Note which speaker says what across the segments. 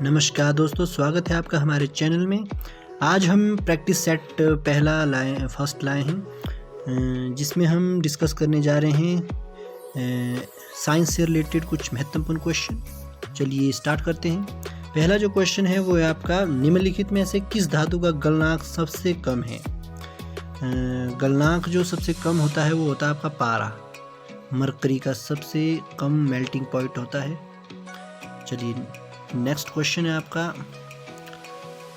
Speaker 1: नमस्कार दोस्तों, स्वागत है आपका हमारे चैनल में। आज हम प्रैक्टिस सेट फर्स्ट लाए हैं, जिसमें हम डिस्कस करने जा रहे हैं साइंस से रिलेटेड कुछ महत्वपूर्ण क्वेश्चन। चलिए स्टार्ट करते हैं। पहला जो क्वेश्चन है वो है आपका, निम्नलिखित में से किस धातु का गलनांक सबसे कम है। गलनांक जो सबसे कम होता है वो होता है आपका पारा। मरकरी का सबसे कम मेल्टिंग पॉइंट होता है। चलिए नेक्स्ट क्वेश्चन है आपका,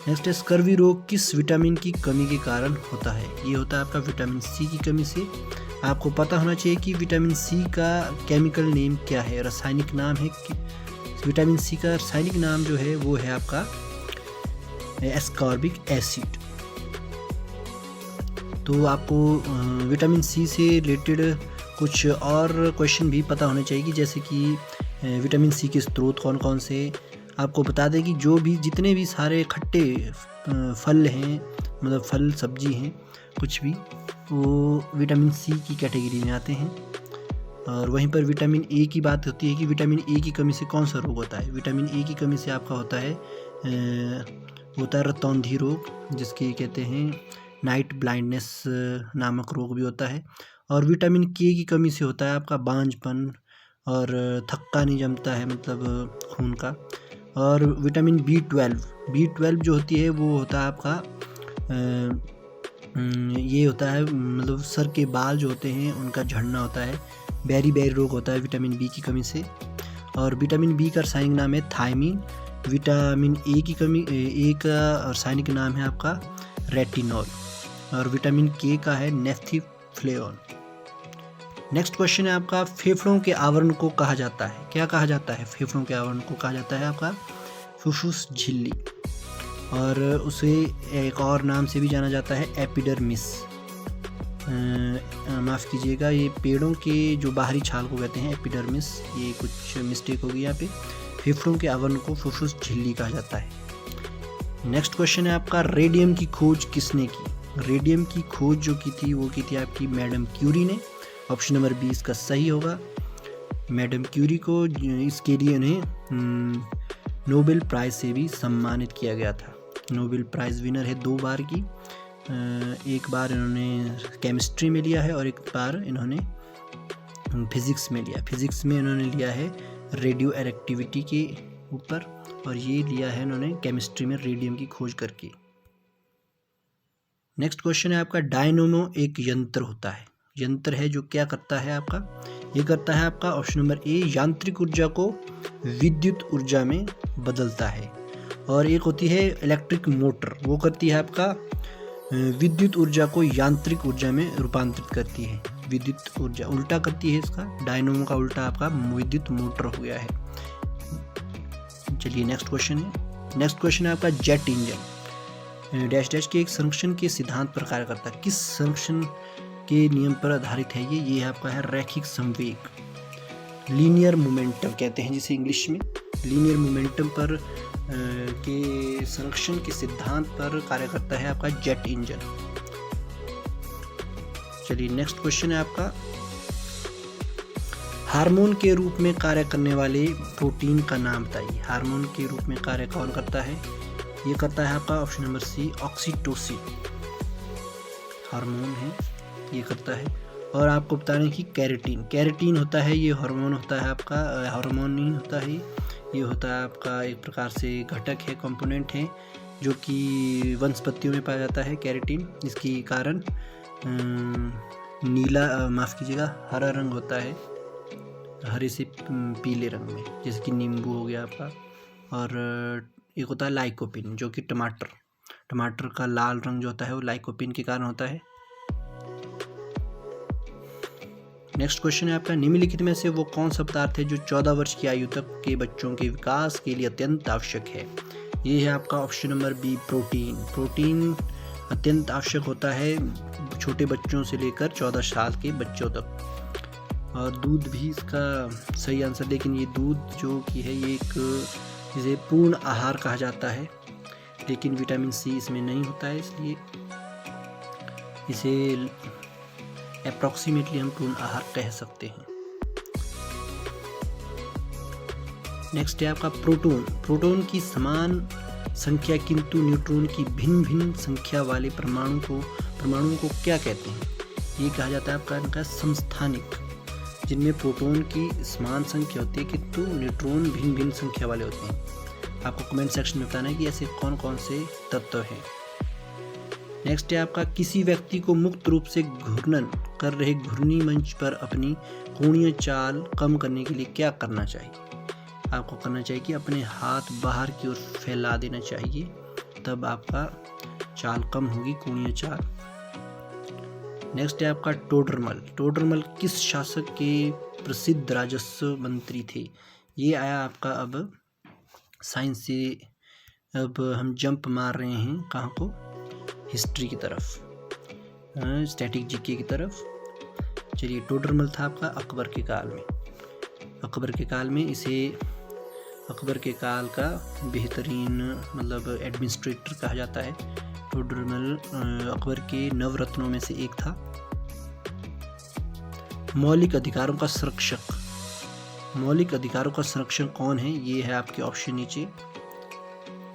Speaker 1: नेक्स्ट है, स्कर्वी रोग किस विटामिन की कमी के कारण होता है। ये होता है आपका विटामिन सी की कमी से। आपको पता होना चाहिए कि विटामिन सी का केमिकल नेम क्या है, रासायनिक नाम है कि विटामिन सी का रासायनिक नाम जो है वो है आपका एस्कॉर्बिक एसिड। तो आपको विटामिन सी से रिलेटेड कुछ और क्वेश्चन भी पता होने चाहिए, जैसे कि विटामिन सी के स्रोत कौन कौन से। आपको बता दें कि जो भी जितने भी सारे खट्टे फल हैं, मतलब फल सब्जी हैं कुछ भी, वो विटामिन सी की कैटेगरी में आते हैं। और वहीं पर विटामिन ए की बात होती है कि विटामिन ए की कमी से कौन सा रोग होता है। विटामिन ए की कमी से आपका होता है रतौंधी रोग, जिसके कहते हैं नाइट ब्लाइंडनेस नामक रोग भी होता है। और विटामिन के की कमी से होता है आपका बांझपन और थक्का नहीं जमता है, मतलब खून का। और विटामिन बी12 जो होती है वो होता है आपका ये होता है, मतलब सर के बाल जो होते हैं उनका झड़ना होता है। बेरी रोग होता है विटामिन बी की कमी से। और विटामिन बी का रासायनिक नाम है थायमीन। विटामिन ए की कमी, ए का रासायनिक नाम है आपका रेटिनॉल। और विटामिन के का है नेफ्थिफ्लेवन। नेक्स्ट क्वेश्चन है आपका, फेफड़ों के आवरण को कहा जाता है, क्या कहा जाता है। फेफड़ों के आवरण को कहा जाता है आपका फुफ्फुस झिल्ली, और उसे एक और नाम से भी जाना जाता है एपिडर्मिस। माफ़ कीजिएगा, ये पेड़ों के जो बाहरी छाल को कहते हैं एपिडर्मिस, ये कुछ मिस्टेक होगी यहाँ पे। फेफड़ों के आवरण को फुफ्फुस झिल्ली कहा जाता है। नेक्स्ट क्वेश्चन है आपका, रेडियम की खोज किसने की। रेडियम की खोज जो की थी वो की थी आपकी मैडम क्यूरी ने। ऑप्शन नंबर 20 का सही होगा। मैडम क्यूरी को इसके लिए उन्हें नोबेल प्राइज़ से भी सम्मानित किया गया था। नोबेल प्राइज़ विनर है 2 बार की। एक बार इन्होंने केमिस्ट्री में लिया है और एक बार इन्होंने फिज़िक्स में लिया। फिज़िक्स में इन्होंने लिया है रेडियो एक्टिविटी के ऊपर, और ये लिया है इन्होंने केमिस्ट्री में रेडियम की खोज करके। नेक्स्ट क्वेश्चन है आपका, डायनोमो एक यंत्र होता है। यंत्र है जो क्या करता है आपका, ये करता है आपका ऑप्शन नंबर ए, यांत्रिक ऊर्जा को विद्युत ऊर्जा में बदलता है। और एक होती है इलेक्ट्रिक मोटर, वो करती है आपका विद्युत ऊर्जा को यांत्रिक ऊर्जा में रूपांतरित करती है। विद्युत ऊर्जा उल्टा करती है इसका, डायनोमो का उल्टा आपका विद्युत मोटर हो गया है। चलिए नेक्स्ट क्वेश्चन है। नेक्स्ट क्वेश्चन है आपका, जेट इंजन डैश डैश के एक संरक्षण के सिद्धांत पर कार्य करता है। किस संरक्षण के नियम पर आधारित है ये आपका है रैखिक संवेग, लीनियर मोमेंटम कहते हैं जिसे इंग्लिश में। लीनियर मोमेंटम पर के संरक्षण के सिद्धांत पर कार्य करता है आपका जेट इंजन। चलिए नेक्स्ट क्वेश्चन है आपका, हार्मोन के रूप में कार्य करने वाले प्रोटीन का नाम बताइए। हार्मोन के रूप में कार्य कौन करता है, ये करता है आपका option number C, oxytocin hormone है, ये करता है। और आपको बता रहे हैं कि कैरेटीन होता है, ये हार्मोन होता है आपका, हार्मोन नहीं होता है ये होता है आपका एक प्रकार से घटक है, कंपोनेंट है, जो कि वनस्पतियों में पाया जाता है कैरेटीन। इसके कारण नीला, माफ़ कीजिएगा, हरा रंग होता है, हरे से पीले रंग में, जैसे कि नींबू हो गया आपका। और एक होता है लाइकोपिन, जो कि टमाटर का लाल रंग जो होता है वो लाइकोपिन के कारण होता है। नेक्स्ट क्वेश्चन है आपका, निम्नलिखित में से वो कौन सा पदार्थ है जो 14 वर्ष की आयु तक के बच्चों के विकास के लिए अत्यंत आवश्यक है। ये है आपका ऑप्शन नंबर बी, प्रोटीन अत्यंत आवश्यक होता है छोटे बच्चों से लेकर 14 साल के बच्चों तक। और दूध भी इसका सही आंसर, लेकिन ये दूध जो कि है ये एक इसे पूर्ण आहार कहा जाता है, लेकिन विटामिन सी इसमें नहीं होता है, इसलिए इसे अप्रॉक्सीमेटली हम पूर्ण आहार कह सकते हैं। नेक्स्ट है आपका प्रोटॉन। प्रोटॉन की समान संख्या किंतु न्यूट्रॉन की भिन्न भिन्न संख्या वाले परमाणुओं को क्या कहते हैं? ये कहा जाता है आपका इनका समस्थानिक, जिनमें प्रोटॉन की समान संख्या होती है किंतु न्यूट्रॉन भिन्न भिन्न संख्या वाले होते हैं। आपको कमेंट सेक्शन में बताना है कि ऐसे कौन कौन से तत्व हैं। नेक्स्ट है आपका किसी व्यक्ति को मुक्त रूप से घूर्णन कर रहे घूर्णी मंच पर अपनी कोणीय चाल कम करने के लिए क्या करना चाहिए? आपको करना चाहिए कि अपने हाथ बाहर की ओर फैला देना चाहिए, तब आपका चाल कम होगी, कोणीय चाल। नेक्स्ट है आपका टोडरमल। टोडरमल किस शासक के प्रसिद्ध राजस्व मंत्री थे? ये आया आपका अब साइंस से, अब हम जंप मार रहे हैं कहाँ को? हिस्ट्री की तरफ, स्टैटिक जीके की तरफ। चलिए, टोडरमल था आपका अकबर के काल में। अकबर के काल में इसे अकबर के काल का बेहतरीन मतलब एडमिनिस्ट्रेटर कहा जाता है। टोडरमल अकबर के नवरत्नों में से एक था। मौलिक अधिकारों का संरक्षक। मौलिक अधिकारों का संरक्षक कौन है? ये है आपके ऑप्शन नीचे,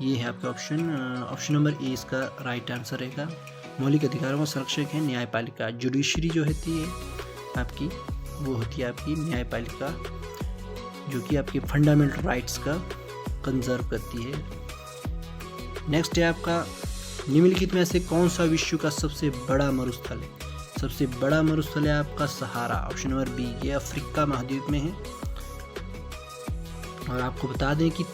Speaker 1: ये है आपका ऑप्शन नंबर ए इसका राइट आंसर रहेगा। मौलिक अधिकारों का संरक्षक है न्यायपालिका। जुडिशरी जो होती है आपकी, वो होती है आपकी न्यायपालिका, जो कि आपके फंडामेंटल राइट्स का कंजर्व करती है। नेक्स्ट है आपका निम्नलिखित में से कौन सा विश्व का सबसे बड़ा मरुस्थल है? सबसे बड़ा मरुस्थल है आपका सहारा, ऑप्शन नंबर बी। ये अफ्रीका महाद्वीप में है। और आपको बता दें कि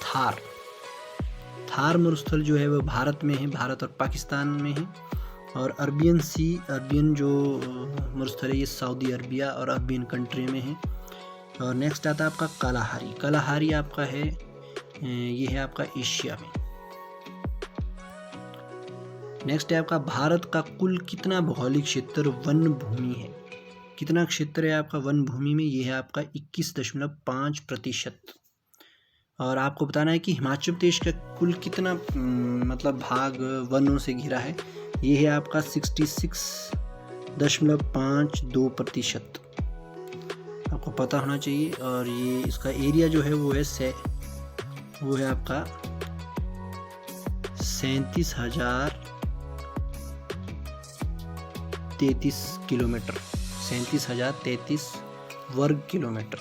Speaker 1: थार मरुस्थल जो है वो भारत में है, भारत और पाकिस्तान में है। और अरबियन जो मरुस्थल है ये सऊदी अरबिया और अरबियन कंट्री में है। और नेक्स्ट आता है आपका कालाहारी। कालाहारी आपका है, ये है आपका एशिया में। नेक्स्ट है आपका भारत का कुल कितना भौगोलिक क्षेत्र वन भूमि है? कितना क्षेत्र है आपका वन भूमि में? ये है आपका 21.5%। और आपको बताना है कि हिमाचल प्रदेश का कुल कितना मतलब भाग वनों से घिरा है? ये है आपका 66.52%। आपको पता होना चाहिए। और ये इसका एरिया जो है वो है आपका 37,033 किलोमीटर, 37,033 वर्ग किलोमीटर।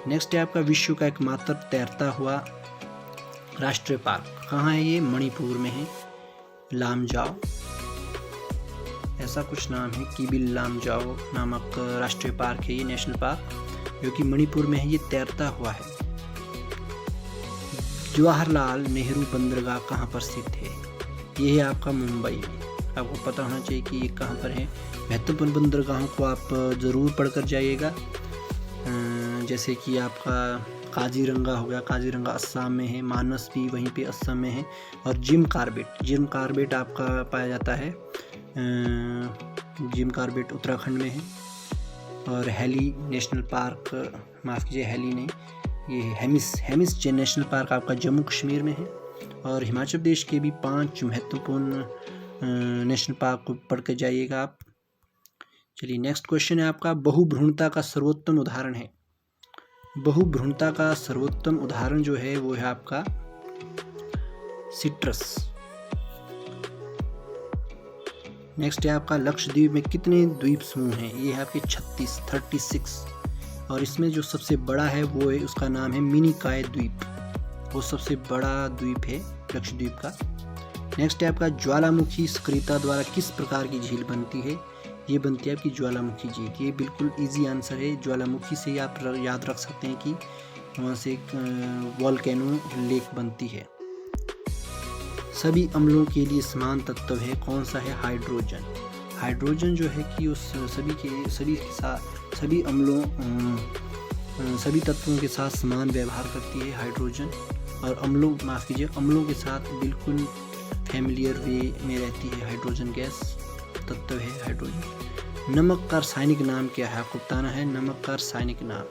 Speaker 1: नेक्स्ट है आपका विश्व का एकमात्र तैरता हुआ राष्ट्रीय पार्क। कहाँ है ये? मणिपुर में है, लामजाओ, ऐसा कुछ नाम है, किबिल लामजाओ नामक राष्ट्रीय पार्क है ये, नेशनल पार्क, जो कि मणिपुर में है। ये तैरता हुआ है। जवाहरलाल नेहरू बंदरगाह कहाँ पर स्थित है? ये है आपका मुंबई में। आपको पता होना चाहिए कि ये कहाँ पर है। महत्वपूर्ण बंदरगाहों को आप ज़रूर पढ़कर जाइएगा, जैसे कि आपका काजीरंगा हो गया, काजीरंगा असम में है, मानस भी वहीं पे असम में है। और जिम कार्बेट आपका पाया जाता है, जिम कार्बेट उत्तराखंड में है। और हेली नेशनल पार्क, माफ़ कीजिए हेली नहीं, ये हेमिस नेशनल पार्क आपका जम्मू कश्मीर में है। और हिमाचल प्रदेश के भी 5 महत्वपूर्ण नेशनल पार्क को पढ़ के जाइएगा आप। चलिए, नेक्स्ट क्वेश्चन है आपका बहुभ्रूणता का सर्वोत्तम उदाहरण है। बहुभ्रूणता का सर्वोत्तम उदाहरण जो है वो है आपका सिट्रस। नेक्स्ट है आपका लक्षद्वीप में कितने द्वीप समूह हैं? ये है आपके 36। और इसमें जो सबसे बड़ा है वो है, उसका नाम है मिनिकॉय द्वीप, वो सबसे बड़ा द्वीप है लक्षद्वीप का। नेक्स्ट है आपका ज्वालामुखी सक्रियता द्वारा किस प्रकार की झील बनती है? ये बनती है आपकी ज्वालामुखी झील। ये बिल्कुल इजी आंसर है। ज्वालामुखी से आप याद रख सकते हैं कि वहाँ से एक वोल्केनो लेक बनती है। सभी अम्लों के लिए समान तत्व है, कौन सा है? हाइड्रोजन। हाइड्रोजन जो है कि उस सभी तत्वों के साथ समान व्यवहार करती है हाइड्रोजन। और अम्लों के साथ बिल्कुल फैमिलियर वे में रहती है। हाइड्रोजन गैस तत्व है हाइड्रोजन। नमक का रासायनिक नाम क्या है? आपको बताना है नमक का रासायनिक नाम।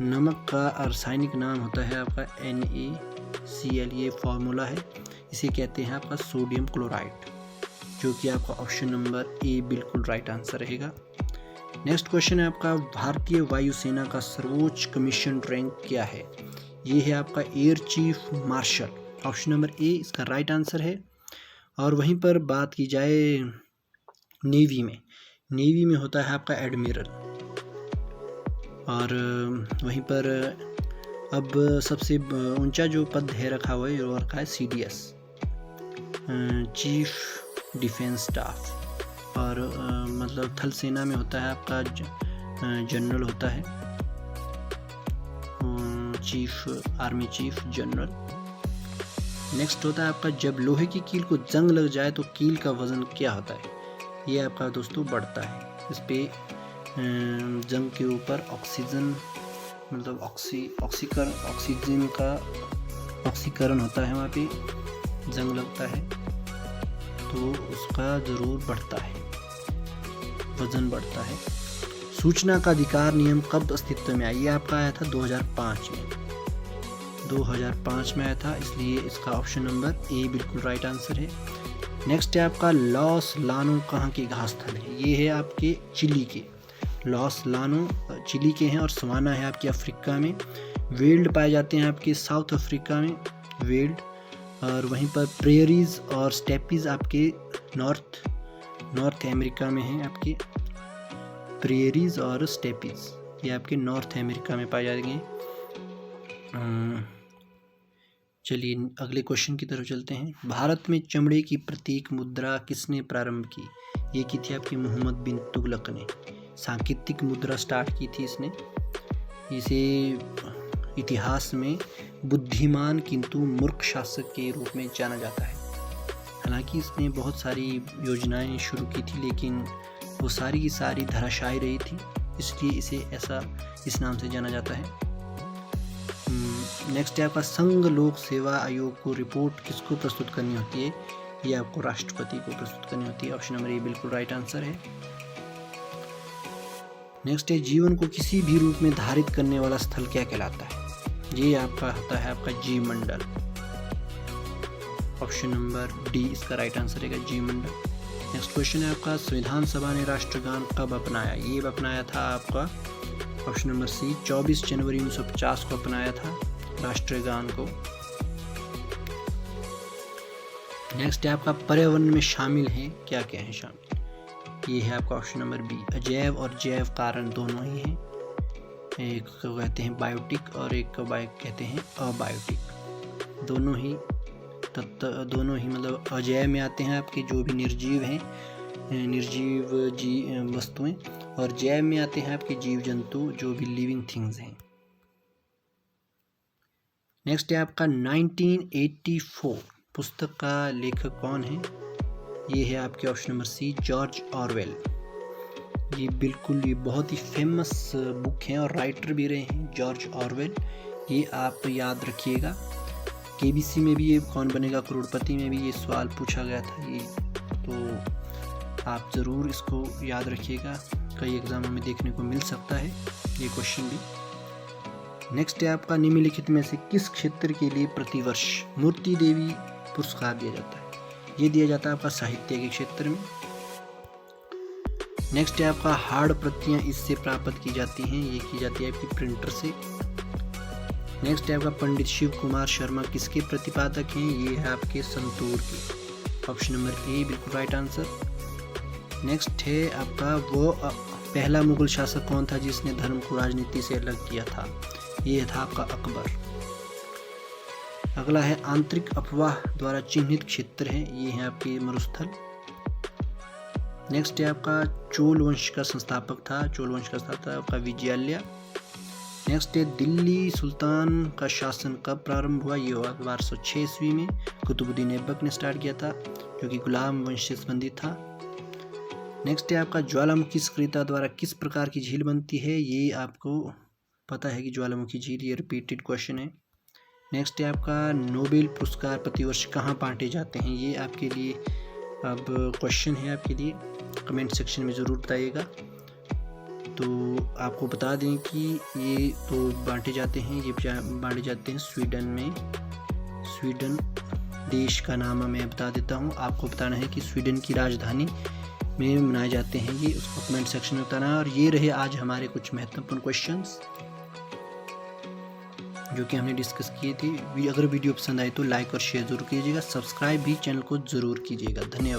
Speaker 1: नमक का रासायनिक नाम होता है आपका NaCl, ये फॉर्मूला है। इसे कहते हैं आपका सोडियम क्लोराइड, जो कि आपका ऑप्शन नंबर ए बिल्कुल राइट आंसर रहेगा। नेक्स्ट क्वेश्चन है आपका, भारतीय वायुसेना का सर्वोच्च कमीशन रैंक क्या है? ये है आपका air chief marshal. Option number A इसका राइट आंसर है। और वहीं पर बात की जाए नेवी में होता है आपका एडमिरल। और वहीं पर अब सबसे ऊंचा जो पद है रखा हुआ है वो रखा है CDS, चीफ डिफेंस स्टाफ। और मतलब थल सेना में होता है आपका जनरल होता है, chief army chief general. Next होता है आपका, जब लोहे की कील को जंग लग जाए तो कील का वजन क्या होता है? ये आपका दोस्तों बढ़ता है। इस पे जंग के ऊपर ऑक्सीजन मतलब ऑक्सीजन का ऑक्सीकरण होता है, वहाँ पे जंग लगता है तो उसका ज़रूर बढ़ता है, वजन बढ़ता है। सूचना का अधिकार नियम कब अस्तित्व में आया? ये आपका आया था 2005 में, 2005 में आया था, इसलिए इसका ऑप्शन नंबर ए बिल्कुल राइट आंसर है। नेक्स्ट है आपका, लॉस लानो कहाँ के घास स्थल है? ये है आपके चिली के, लॉस लानो चिली के हैं, और सवाना है आपके अफ्रीका में। वेल्ड पाए जाते हैं आपके साउथ अफ्रीका में, वेल्ड। और वहीं पर प्रेयरीज और स्टेपीज आपके नॉर्थ अमेरिका में हैं। आपके प्रेयरीज और स्टेपीज ये आपके नॉर्थ अमेरिका में पाए जाएंगे। चलिए अगले क्वेश्चन की तरफ चलते हैं। भारत में चमड़े की प्रतीक मुद्रा किसने प्रारंभ की? ये की थी आपकी मोहम्मद बिन तुगलक ने। सांकेतिक मुद्रा स्टार्ट की थी इसने। इसे इतिहास में बुद्धिमान किंतु मूर्ख शासक के रूप में जाना जाता है। हालांकि इसने बहुत सारी योजनाएं शुरू की थी, लेकिन वो सारी की सारी धराशायी रही थी, इसलिए इसे ऐसा इस नाम से जाना जाता है। नेक्स्ट है आपका, संघ लोक सेवा आयोग को रिपोर्ट किसको प्रस्तुत करनी होती है? ये आपको राष्ट्रपति को प्रस्तुत करनी होती है। ऑप्शन नंबर ए बिल्कुल राइट आंसर है। नेक्स्ट है, जीवन को किसी भी रूप में धारित करने वाला स्थल क्या कहलाता है? ये आपका होता है आपका जीव मंडल। ऑप्शन नंबर डी इसका राइट आंसर है, जीव मंडल। नेक्स्ट क्वेश्चन है आपका, संविधान सभा ने राष्ट्रगान कब अपनाया? ये अपनाया था आपका ऑप्शन नंबर सी 24 जनवरी 1950 को अपनाया था राष्ट्रगान को। नेक्स्ट है आपका, पर्यावरण में शामिल है क्या क्या है शामिल? ये है आपका ऑप्शन नंबर बी, अजैव और जैव कारण दोनों ही हैं। एक को कहते हैं बायोटिक और एक को कहते हैं अबायोटिक। दोनों ही मतलब अजैव में आते हैं आपके जो भी निर्जीव हैं, निर्जीव वस्तुएं, और जैव में आते हैं आपके जीव जंतु जो भी लिविंग थिंग्स हैं। नेक्स्ट है आपका, 1984 पुस्तक का लेखक कौन है? ये है आपके option number C George Orwell. ये बहुत ही फेमस बुक है और राइटर भी रहे हैं जॉर्ज ऑरवेल। ये आप याद रखिएगा। KBC में भी ये कौन बनेगा करोड़पति में भी ये सवाल पूछा गया था, ये तो आप ज़रूर इसको याद रखिएगा, कई एग्जामों में देखने को मिल सकता है ये क्वेश्चन भी। नेक्स्ट है आपका, निम्नलिखित में से किस क्षेत्र के लिए प्रतिवर्ष मूर्ति देवी पुरस्कार दिया जाता है? ये दिया जाता है आपका साहित्य के क्षेत्र में। नेक्स्ट है आपका, हार्ड प्रतियां इससे प्राप्त की जाती हैं, ये की जाती है आपकी प्रिंटर से। नेक्स्ट है आपका, पंडित शिव कुमार शर्मा किसके प्रतिपादक हैं? ये है आपके संतूर के। ऑप्शन नंबर ए बिल्कुल राइट आंसर। नेक्स्ट है आपका, वो पहला मुगल शासक कौन था जिसने धर्म को राजनीति से अलग किया था? ये था आपका अकबर। अगला है, आंतरिक अफवाह द्वारा चिन्हित क्षेत्र है, ये है आपके मरुस्थल। नेक्स्ट है आपका, चोल वंश का संस्थापक था, चोल वंश का संस्थापक था आपका विजयालय। नेक्स्ट है, दिल्ली सुल्तान का शासन कब प्रारंभ हुआ? ये हुआ 1206 ईस्वी में, कुतुबुद्दीन ऐबक ने स्टार्ट किया था, जो कि गुलाम वंश से संबंधित था। नेक्स्ट है आपका, ज्वालामुखी सक्रियता द्वारा किस प्रकार की झील बनती है? ये आपको पता है कि ज्वालामुखी झील, ये रिपीटेड क्वेश्चन है। नेक्स्ट है आपका, नोबेल पुरस्कार प्रतिवर्ष कहाँ बांटे जाते हैं? ये आपके लिए अब क्वेश्चन है, आपके लिए कमेंट सेक्शन में ज़रूर बताइएगा। तो आपको बता दें कि ये तो बांटे जाते हैं, ये बांटे जाते हैं स्वीडन में। स्वीडन देश का नाम मैं बता देता हूँ, आपको बताना है कि स्वीडन की राजधानी में मनाए जाते हैं, ये उसको कमेंट सेक्शन में बताना है। और ये रहे आज हमारे कुछ महत्वपूर्ण क्वेश्चंस जो कि हमने डिस्कस किए थे। अगर वीडियो पसंद आए तो लाइक और शेयर जरूर कीजिएगा, सब्सक्राइब भी चैनल को ज़रूर कीजिएगा। धन्यवाद।